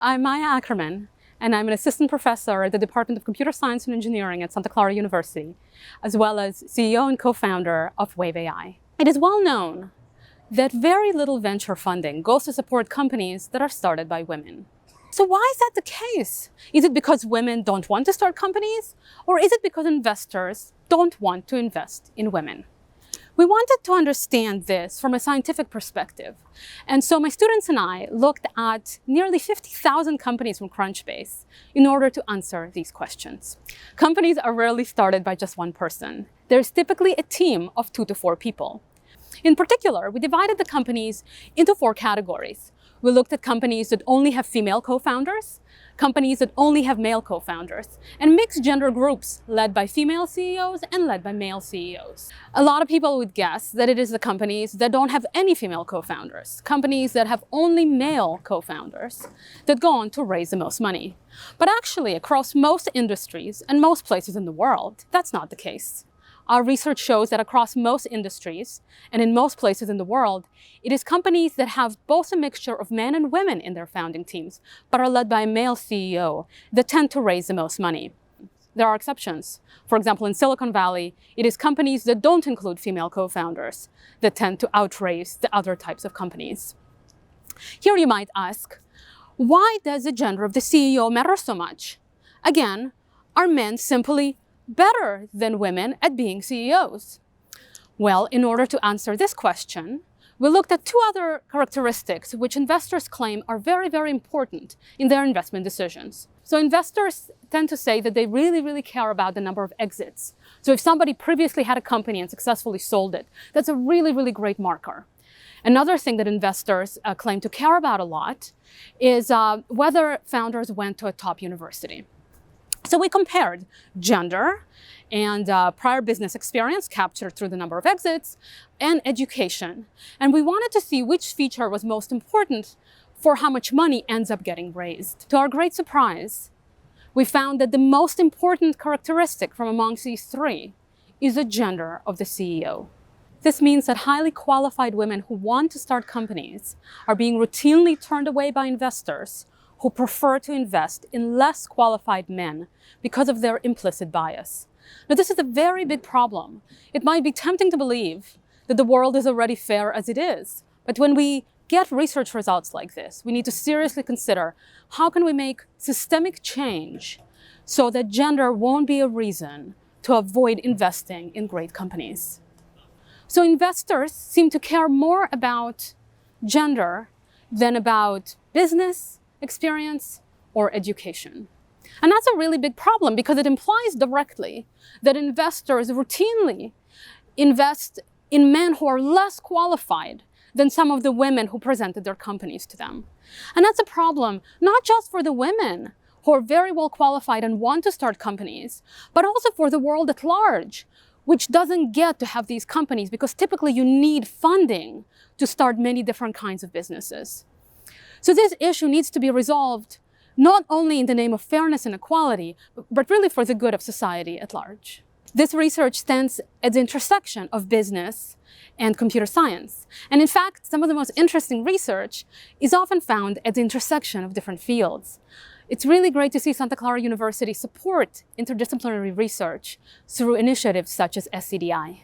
I'm Maya Ackerman, and I'm an assistant professor at the Department of Computer Science and Engineering at Santa Clara University, as well as CEO and co-founder of Wave AI. It is well known that very little venture funding goes to support companies that are started by women. So why is that the case? Is it because women don't want to start companies? Or is it because investors don't want to invest in women? We wanted to understand this from a scientific perspective. And so my students and I looked at nearly 50,000 companies from Crunchbase in order to answer these questions. Companies are rarely started by just one person. There's typically a team of 2 to 4 people. In particular, we divided the companies into 4 categories. We looked at companies that only have female co-founders, companies that only have male co-founders, and mixed gender groups led by female CEOs and led by male CEOs. A lot of people would guess that it is the companies that don't have any female co-founders, companies that have only male co-founders, that go on to raise the most money. But actually, across most industries and most places in the world, that's not the case. Our research shows that across most industries and in most places in the world, it is companies that have both a mixture of men and women in their founding teams, but are led by a male CEO that tend to raise the most money. There are exceptions. For example, in Silicon Valley, it is companies that don't include female co-founders that tend to outraise the other types of companies. Here you might ask, why does the gender of the CEO matter so much? Again, are men simply better than women at being CEOs? Well, in order to answer this question, we looked at 2 other characteristics which investors claim are very, very important in their investment decisions. So investors tend to say that they really care about the number of exits. So if somebody previously had a company and successfully sold it, that's a really great marker. Another thing that investors claim to care about a lot is whether founders went to a top university. So we compared gender and prior business experience captured through the number of exits and education. And we wanted to see which feature was most important for how much money ends up getting raised. To our great surprise, we found that the most important characteristic from amongst these 3 is the gender of the CEO. This means that highly qualified women who want to start companies are being routinely turned away by investors who prefer to invest in less qualified men because of their implicit bias. Now, this is a very big problem. It might be tempting to believe that the world is already fair as it is, but when we get research results like this, we need to seriously consider how can we make systemic change so that gender won't be a reason to avoid investing in great companies. So investors seem to care more about gender than about business experience or education. And that's a really big problem because it implies directly that investors routinely invest in men who are less qualified than some of the women who presented their companies to them. And that's a problem not just for the women who are very well qualified and want to start companies, but also for the world at large, which doesn't get to have these companies because typically you need funding to start many different kinds of businesses. So this issue needs to be resolved not only in the name of fairness and equality, but really for the good of society at large. This research stands at the intersection of business and computer science. And in fact, some of the most interesting research is often found at the intersection of different fields. It's really great to see Santa Clara University support interdisciplinary research through initiatives such as SCDI.